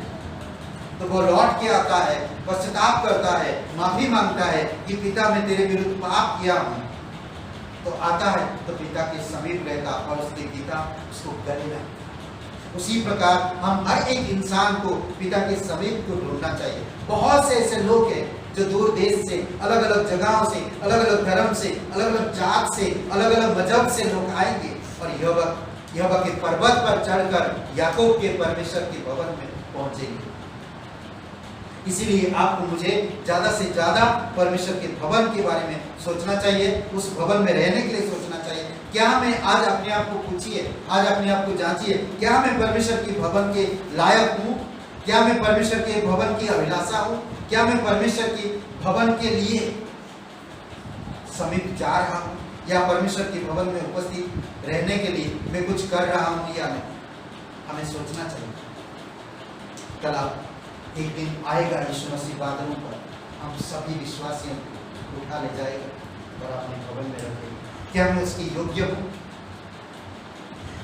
तो वो लौट के आता है, पश्चाताप करता है, माफी मांगता है कि पिता मैं तेरे विरुद्ध पाप किया हूँ। तो आता है तो पिता के समीप रहता और उसके पिता उसको गले लगता। उसी प्रकार हम हर एक इंसान को पिता के समीप को ढूंढना चाहिए। बहुत से ऐसे लोग हैं जो दूर देश से, अलग अलग जगहों से, अलग अलग धर्म से, अलग अलग जात से, अलग अलग मजहब से लोग आएंगे और यहोवा के पर्वत पर चढ़कर याकूब के परमेश्वर के भवन में पहुंचेंगे। इसीलिए आपको मुझे ज्यादा से ज्यादा परमेश्वर के भवन के बारे में सोचना चाहिए, उस भवन में रहने के लिए सोचना चाहिए। क्या मैं आज अपने आप को पूछिए, आज अपने आप को जांचिए, क्या मैं परमेश्वर के भवन के लायक हूँ? क्या मैं परमेश्वर के भवन की अभिलाषा हूँ? क्या मैं परमेश्वर के भवन के लिए समीप जा रहा हूँ, या परमेश्वर के भवन में उपस्थित रहने के लिए मैं कुछ कर रहा हूँ या नहीं? हमें सोचना चाहिए। कल एक दिन आएगा यीशु मसीह बादलों पर, हम सभी विश्वासियों को उठा ले जाएगा और अपने भवन में रखेगा। क्या मैं उसकी योग्य हूँ?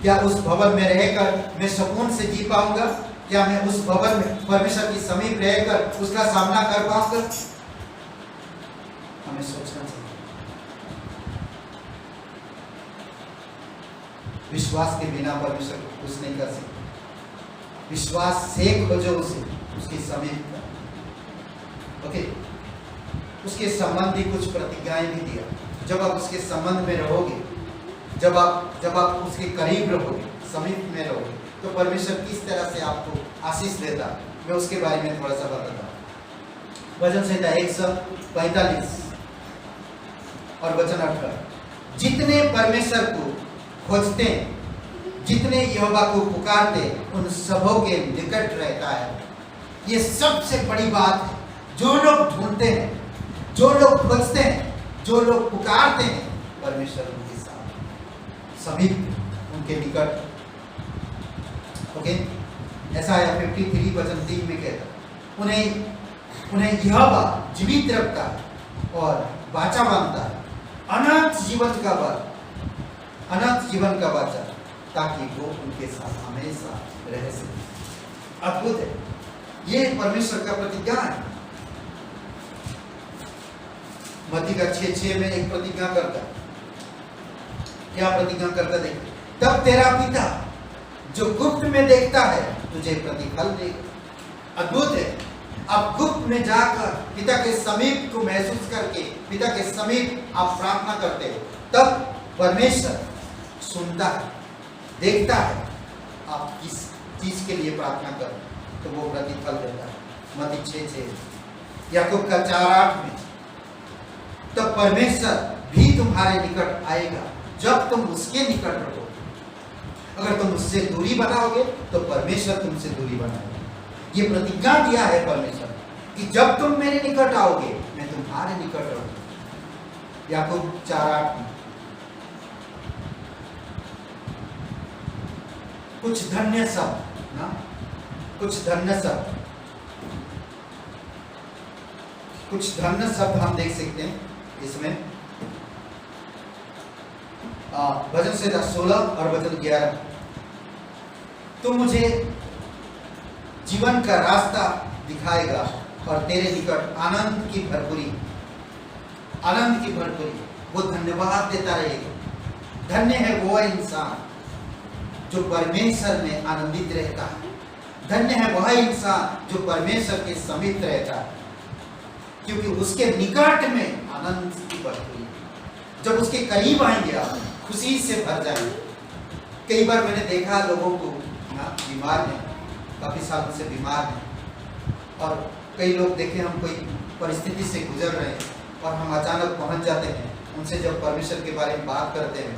क्या उस भवन में रहकर मैं सुकून से जी पाऊंगा? क्या मैं उस भवन में परमेश्वर के समीप रहकर उसका सामना कर पाऊंगा? हमें सोचना चाहिए। विश्वास के बिना परमेश्वर को कुछ नहीं कर सकते। विश्वास से खोजो उसे, उसके समीप का। ओके, उसके संबंधी कुछ प्रतिज्ञाएं भी दिया। जब आप उसके संबंध में रहोगे, जब आप उसके करीब रहोगे, समीप में रहोगे, तो परमेश्वर किस तरह से आपको आशीष देता, मैं उसके बारे में थोड़ा सा बताता हूँ। भजन संहिता 145 और वचन 18, जितने परमेश्वर को खोजते हैं, जितने यहोवा को पुकारते, उन सबों के निकट रहता है। ये सबसे बड़ी बात है। जो लोग ढूंढते हैं, जो लोग खोजते हैं, जो लोग पुकारते हैं, परमेश्वर उनके साथ, सभी उनके निकट। ओके, ऐसा है 53 वचन 3 में कहता, उन्हें यहोवा जीवित रखता है और वाचा बांधता है, अनंत जीवन का वाचा, ताकि वो उनके साथ हमेशा रह सके। अद्भुत है, ये परमेश्वर का प्रतिज्ञा है। मत्ती का 6:6 में एक प्रतिज्ञा करता है। क्या प्रतिज्ञा करता देखिए, तब तेरा पिता जो गुप्त में देखता है तुझे प्रतिफल देगा। अद्भुत है। आप गुप्त में जाकर पिता के समीप को महसूस करके पिता के समीप आप प्रार्थना करते हो, तब परमेश्वर सुनता है, देखता है आप किस चीज के लिए प्रार्थना करो, तो वो प्रतिफल देता है। मत्ती 6:6। याकूब का 4:8 में, तब परमेश्वर भी तुम्हारे निकट आएगा जब तुम उसके निकट रहो। अगर तुम उससे दूरी बनाओगे तो परमेश्वर तुमसे दूरी बनाएगा। ये प्रतिज्ञा दिया है परमेश्वर कि जब तुम मेरे निकट आओगे मैं तुम्हारे निकट रहूंगा। याकूब 4:8 में, कुछ धन्य शब्द ना, कुछ धन्य शब्द हम देख सकते हैं इसमें। भजन संहिता 16 और वचन 11, तुम मुझे जीवन का रास्ता दिखाएगा और तेरे निकट आनंद की भरपूरी, वो धन्यवाद देता रहेगा। धन्य है वो इंसान जो परमेश्वर में आनंदित रहता है। धन्य है वह इंसान जो परमेश्वर के समीप रहता है, क्योंकि उसके निकट में आनंद की भरपूरी। जब उसके करीब आएंगे आप खुशी से भर जाएंगे। कई बार मैंने देखा लोगों को ना बीमार हैं, काफी सालों से बीमार हैं, और कई लोग देखे हम कोई परिस्थिति से गुजर रहे हैं और हम अचानक पहुंच जाते हैं, उनसे जब परमेश्वर के बारे में बात करते हैं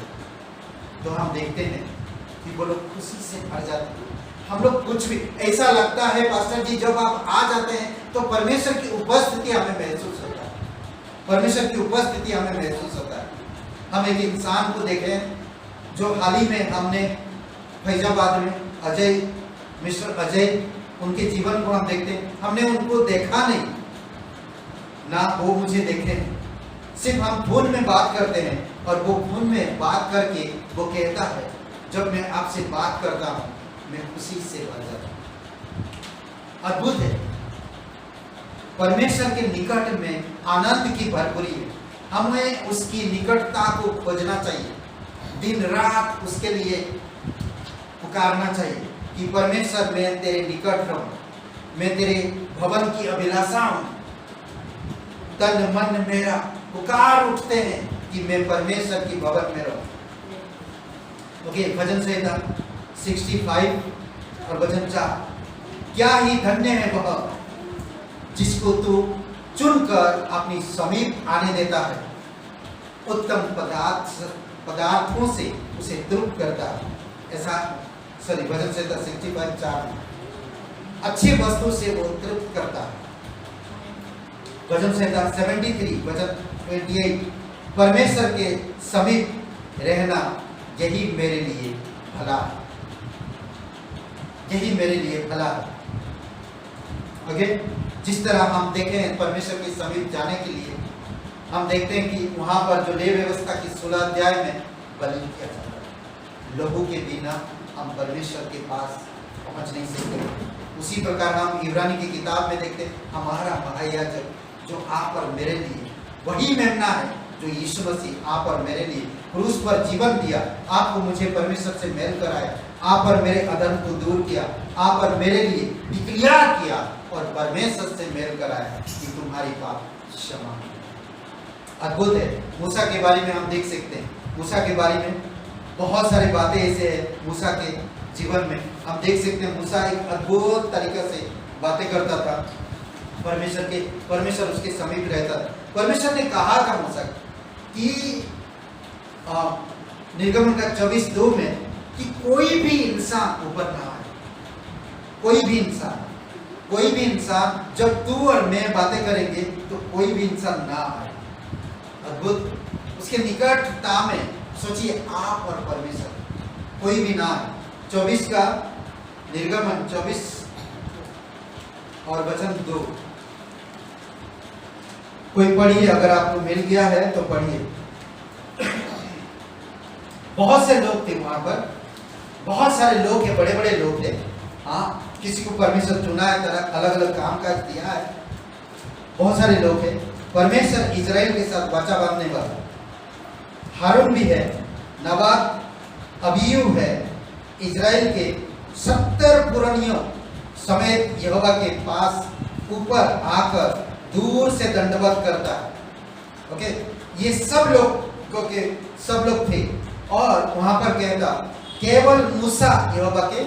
तो हम देखते हैं कि वो लोग खुशी से भर जाते हैं। हम लोग कुछ भी ऐसा लगता है पास्टर जी, जब आप आ जाते हैं तो परमेश्वर की उपस्थिति हमें महसूस होता है, परमेश्वर की उपस्थिति हमें महसूस होता है। हम एक इंसान को देखें जो हाल ही में हमने फैजाबाद में मिस्टर अजय, उनके जीवन को हम देखते हैं। हमने उनको देखा नहीं ना, वो मुझे देखे, सिर्फ हम फोन में बात करते हैं और वो फोन में बात करके वो कहता है जब मैं आपसे बात करता हूँ मैं खुशी से भर जाता हूँ। अद्भुत है। परमेश्वर के निकट में आनंद की भरपूरी है। हमें उसकी निकटता को खोजना चाहिए, दिन रात उसके लिए पुकारना चाहिए कि परमेश्वर मैं तेरे निकट रहूं, मैं तेरे भवन की अभिलाषा हूं। तन मन मेरा पुकार उठते हैं कि मैं परमेश्वर की भवन में रहूं। ओके, भजन संहिता 65 और वचन 4, क्या ही धन्य है वह जिसको तू चुनकर अपनी समीप आने देता है, उत्तम पदार्थों से उसे तृप्त करता है। ऐसा भजन संहिता 65:4 में, अच्छी वस्तु से वो तृप्त करता है। भजन संहिता 73 वचन 28, परमेश्वर के समीप रहना यही मेरे लिए भला है, यही मेरे लिए भला है। ओके, जिस तरह हम देखें परमेश्वर के समीप जाने के लिए हम देखते हैं कि वहां पर जो लेवी व्यवस्था की 16 अध्याय में बलि किया जाता है। लहू के बिना हम परमेश्वर के पास पहुंच नहीं सकते। उसी प्रकार हम इब्रानी की किताब में देखते हैं हमारा महायाजक जो आप और मेरे लिए वही मेमना है जो यीशु मसीह आप और मेरे लिए क्रूस पर जीवन दिया, आपको मुझे परमेश्वर से मेल कराया, आप और मेरे अधर्म को दूर किया, आप और मेरे लिए डिक्लेयर किया और परमेश्वर से मेल कराया कि तुम्हारी पाप क्षमा। अद्भुत है। मूसा के बारे में हम देख सकते हैं, मूसा के बारे में बहुत सारी बातें ऐसे हैं। मूसा के जीवन में हम देख सकते हैं मूसा एक अद्भुत तरीके से बातें करता था, परमेश्वर उसके समीप रहता था। परमेश्वर ने कहा था मूसा कि निर्गमन का 24:2 में कि कोई भी इंसान ऊपर ना आए, कोई भी इंसान जब तू और मैं बातें करेंगे तो कोई भी इंसान ना आए। अद्भुत, उसके निकटता में सोचिए आप और परमेश्वर, कोई भी ना आए। 24 का निर्गमन 24 और वचन 2 कोई पढ़िए, अगर आपको मिल गया है तो पढ़िए। बहुत से लोग थे वहां पर, बहुत सारे लोग थे, बड़े बड़े लोग थे। हाँ, किसी को परमेश्वर चुना है, तरह अलग अलग काम काज दिया है, बहुत सारे लोग हैं। परमेश्वर इजराइल के साथ वाचा बांधने वाला हारून भी है, नवाब अबीयू है, इजराइल के 70 पुरनियों समेत यहोवा के पास ऊपर आकर दूर से दंडवत करता है। ओके, ये सब लोग थे और वहां पर कहता केवल मूसा यहोवा के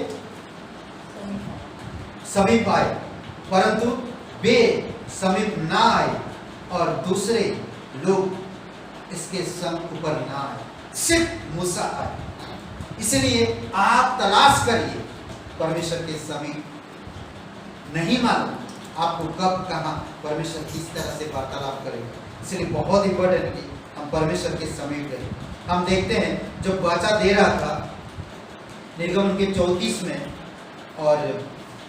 समीप आए, परंतु वे समीप ना आए और दूसरे लोग इसके संग ऊपर ना आए, सिर्फ मूसा आए। इसलिए आप तलाश करिए परमेश्वर के समीप, नहीं मालूम आपको कब कहां परमेश्वर किस तरह से वार्तालाप करेगा। इसलिए बहुत इंपॉर्टेंट है कि हम परमेश्वर के समीप रहें। हम देखते हैं जब वाचा दे रहा था निर्गमन के 34 में, और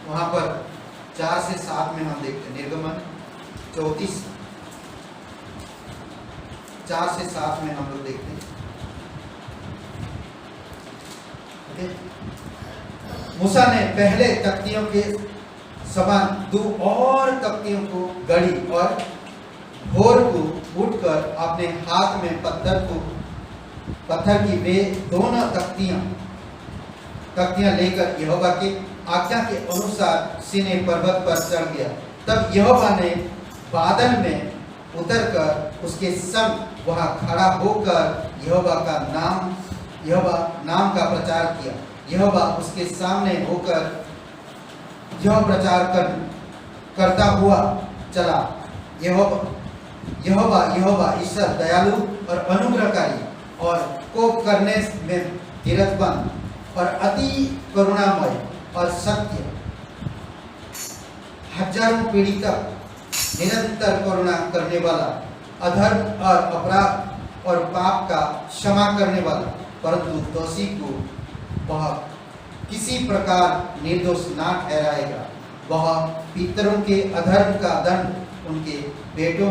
वहां पर 4 से 7 में हम देखते हैं, निर्गमन 34 4 से 7 में हम लोग देखते हैं। मूसा ने पहले तख्तियों के समान 2 और तख्तियों को गढ़ी और भोर को उठकर अपने हाथ में पत्थर की वे दोनों तख्तियां लेकर यहोवा के आज्ञा के अनुसार सीनै पर्वत पर चढ़ गया। तब यहोवा ने बादल में उतरकर उसके संग वहां खड़ा होकर यहोवा नाम का प्रचार किया। यहोवा उसके सामने होकर यह प्रचार करता हुआ चला, यहोवा ईश्वर दयालु और अनुग्रहकारी और कोप करने में धीरजवंत और अति करुणामय और सत्य, हजारों पीढ़ी तक निरंतर करुणा करने वाला, अधर्म और अपराध और पाप का क्षमा करने वाला, परंतु दोषी को वह किसी प्रकार निर्दोष ना ठहराएगा। वह पितरों के अधर्म का दंड उनके बेटों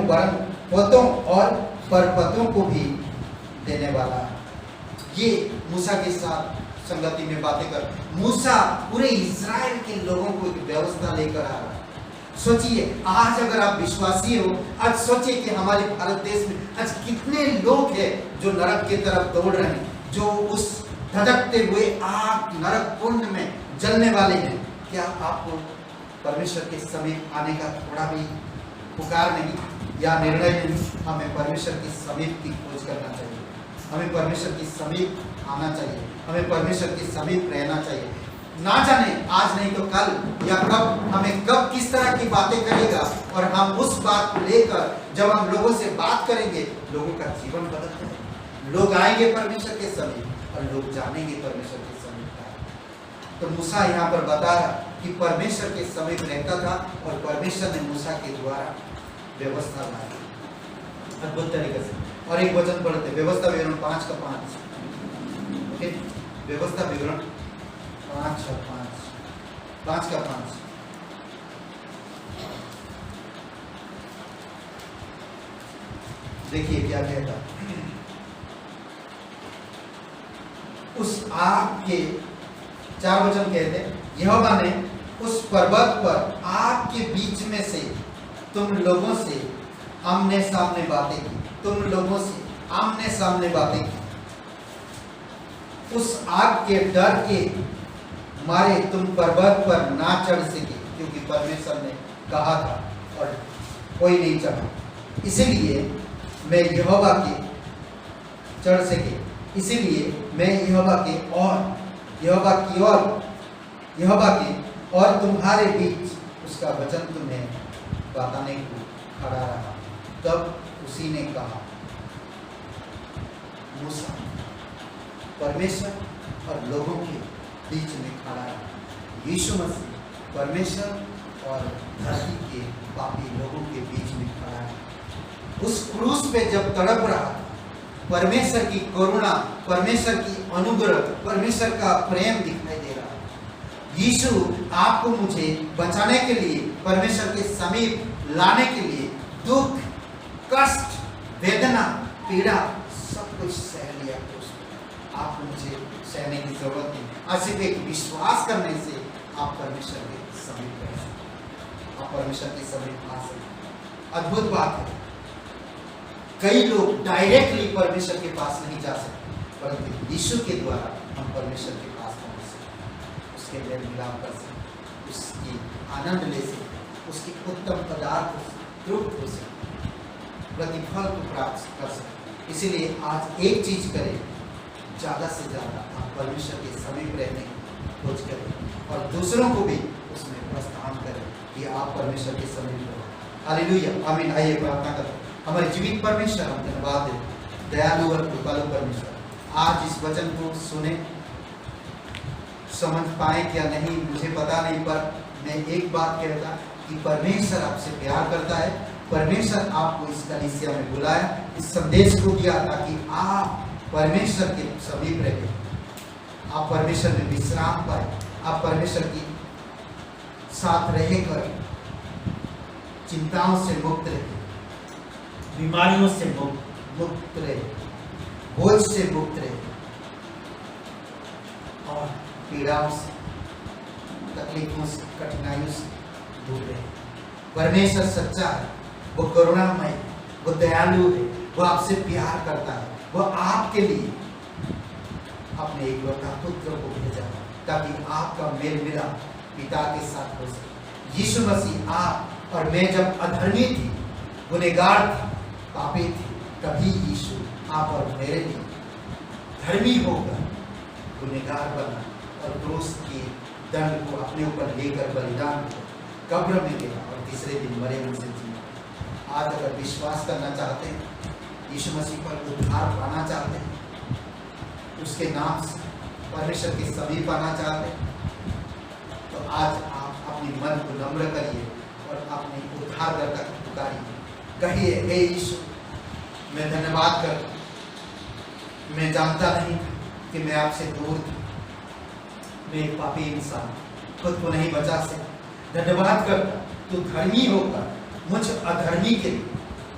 वरन पोतों और परपतों को भी देने वाला है। ये मूसा के साथ संगति में बातें कर, मूसा पूरे इजराइल के लोगों को एक व्यवस्था लेकर आ रहा है। सोचिए आज अगर आप विश्वासी हो, आज सोचिए कि हमारे भारत देश में आज कितने लोग हैं जो नरक की तरफ दौड़ रहे हैं, जो उस धधकते हुए आग नरक कुंड में जलने वाले हैं। क्या आपको परमेश्वर के समीप आने का थोड़ा भी पुकार नहीं या निर्णय नहीं? हमें परमेश्वर के समीप की खोज करना चाहिए, हमें परमेश्वर के समीप आना चाहिए, हमें परमेश्वर के समीप रहना चाहिए। ना जाने आज नहीं तो कल या कब हमें कब किस तरह की बातें करेगा, और हम उस बात को लेकर जब हम लोगों से बात करेंगे, लोगों का जीवन बदल जाएगा। लोग आएंगे परमेश्वर के समीप और लोग जानेंगे परमेश्वर के समीप। तो मूसा यहाँ पर बता रहा कि परमेश्वर के समीप रहता था और परमेश्वर ने मूसा के द्वारा व्यवस्था लाई अद्भुत तरीके से। और एक वचन पढ़ते, व्यवस्था विवरण 5 का 5। ओके, व्यवस्था विवरण 5 और 5 का 5। देखिए क्या कहता, उस आग के 4 वचन कहते, यहोवा ने उस पर्वत पर आग के बीच में से तुम लोगों से आमने सामने बातें की, तुम लोगों से आमने सामने बातें की। उस आग के डर के मारे तुम पर्वत पर ना चढ़ सके, क्योंकि परमेश्वर ने कहा था और कोई नहीं चढ़ा, इसलिए मैं यहोवा के चढ़ सके। इसीलिए मैं यहोवा के और तुम्हारे बीच उसका वचन तुम्हें बताने को खड़ा रहा। तब उसी ने कहा, मूसा परमेश्वर और लोगों के बीच में खड़ा रहा। यीशु मसीह परमेश्वर और धरती के पापी लोगों के बीच में खड़ा है। उस क्रूस पे जब तड़प रहा, परमेश्वर की करुणा, परमेश्वर की अनुग्रह, परमेश्वर का प्रेम दिखाई दे रहा है। यीशु आपको मुझे बचाने के लिए, परमेश्वर के समीप लाने के लिए दुख, कष्ट, वेदना, पीड़ा सब कुछ सह लिया। आपको मुझे सहने की जरूरत नहीं। आज सिर्फ एक विश्वास करने से आप परमेश्वर के समीप रह सकते, आप परमेश्वर के समीप आ सकते। अद्भुत बात है, कई लोग डायरेक्टली परमेश्वर के पास नहीं जा सकते, परंतु यीशु के द्वारा हम परमेश्वर के पास पहुंच सकते, उसके मेल मिलाप कर सकते, उसकी आनंद ले सकते, उसकी उत्तम पदार्थ तृप्त हो सकते, प्रतिफल को प्राप्त कर सकते। इसीलिए आज एक चीज करें, ज़्यादा से ज़्यादा आप परमेश्वर के समीप रहने की खोज करें और दूसरों को भी उसमें प्रस्थान करें कि आप परमेश्वर के समीप रहो। हालेलुया, आमीन। आइए प्रार्थना करें। हमारे जीवित परमेश्वर, हम धन्यवाद दें, दयालु और कृपालु परमेश्वर, आज इस वचन को सुने, समझ पाए क्या नहीं मुझे पता नहीं, पर मैं एक बात कहता कि परमेश्वर आपसे प्यार करता है। परमेश्वर आपको इस कलीसिया में बुलाया, इस संदेश को दिया ताकि आप परमेश्वर के समीप रहे, आप परमेश्वर में विश्राम पाए, आप परमेश्वर की साथ रहकर चिंताओं से मुक्त रहे, बीमारियों से मुक्त रहे, बोझ से मुक्त रहे और पीड़ाओं से, तकलीफों से, कठिनाइयों से दूर रहे। परमेश्वर सच्चा है, वो करुणामय, वो दयालु है, वो आपसे प्यार करता है। वो आपके लिए अपने एकलौता पुत्र को भेजा ताकि आपका मेल मिलाप पिता के साथ हो सके। यीशु मसीह आप और मैं जब अधर्मी थी, गुनहगार थी, पापी थी, तभी यीशु आप और मेरे लिए धर्मी होकर गुनहगार बना और क्रूस के दंड को अपने ऊपर लेकर बलिदान कब्र में गया और तीसरे दिन मरे हुए से जिया। आज अगर विश्वास करना चाहते हैं, यीशु मसीह पर उद्धार पाना चाहते हैं, उसके नाम से परमेश्वर के समीप आना चाहते हैं, तो आज आप अपने मन को नम्र करिए और अपने उद्धारकर्ता को पुकारिए। कहिए, हे यीशु, मैं धन्यवाद करता हूँ, मैं जानता नहीं कि मैं आपसे दूर था, मैं एक पापी इंसान, खुद को नहीं बचा सकता। धन्यवाद करता तू धर्मी होकर मुझ अधर्मी के लिए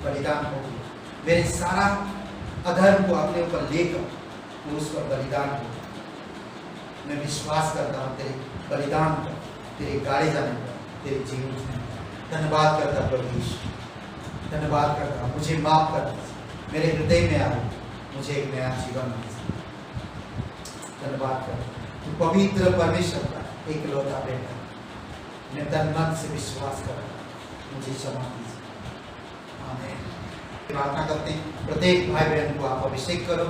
बलिदान हो गया, मेरे सारा अधर्म को अपने ऊपर लेकर तू उस पर बलिदान हो। मैं विश्वास करता हूँ तेरे बलिदान पर, तेरे गाड़े जाने पर, तेरे जीवन में। धन्यवाद करता प्रभु यीशु, धन्यवाद करता, मुझे माफ कर, मेरे हृदय में आ, मुझे एक नया जीवन मिल। धन्यवाद करता, तू पवित्र परमेश्वर का एकलौता बेटा, मैं तन मन से विश्वास कर, मुझे क्षमा कीजिए। आमीन। प्रार्थना करते हैं, प्रत्येक भाई बहन को आप अभिषेक करो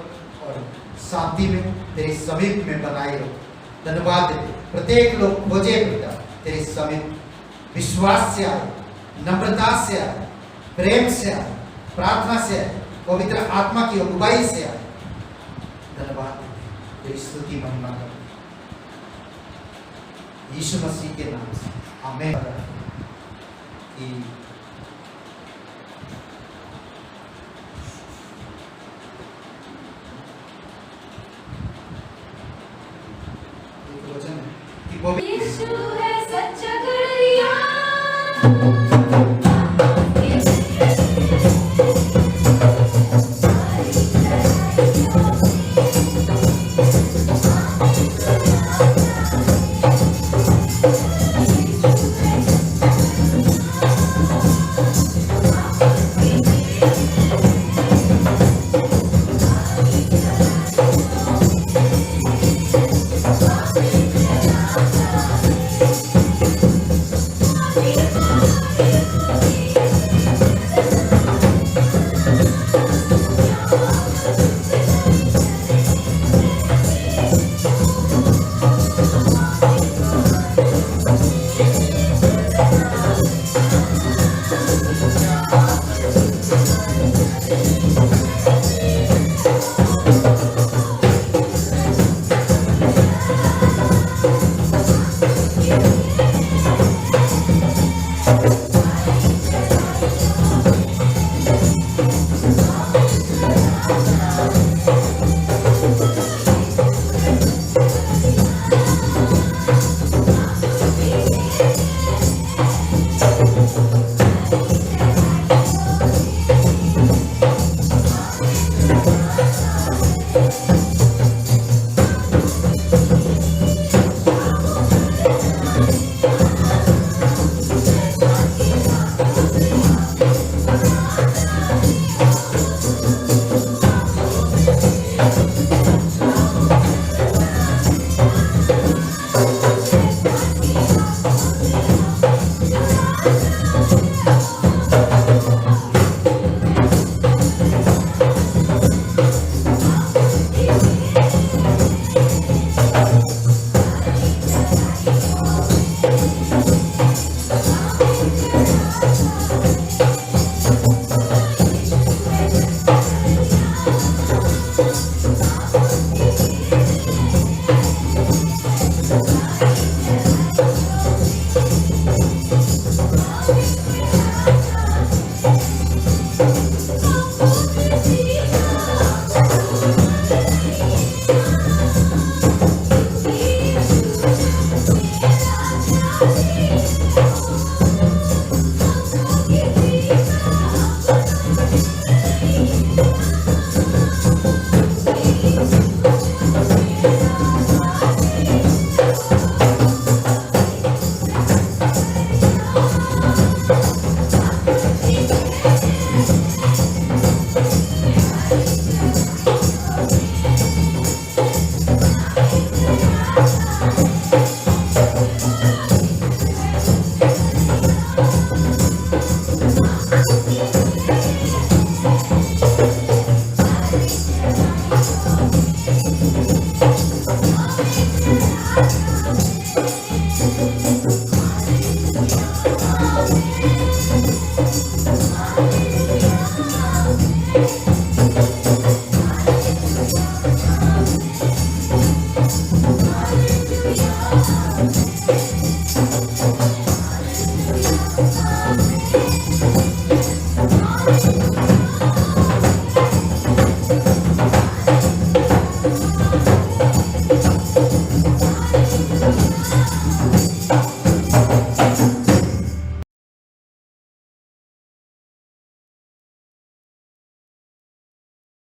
और शांति में तेरे समीप में बनाए रहो। धन्यवाद देते, प्रत्येक लोग खोजे पिता तेरे समीप, विश्वास से आए, नम्रता से आए, प्रेम से आए, प्रार्थना से आए, पवित्र आत्मा की अगुवाई से आए। धन्यवाद देते, तेरी स्तुति महिमा करो यीशु मसीह के नाम से, आमीन। यीशु है सच्चा गड़िया। Bye. हमें चढ़ा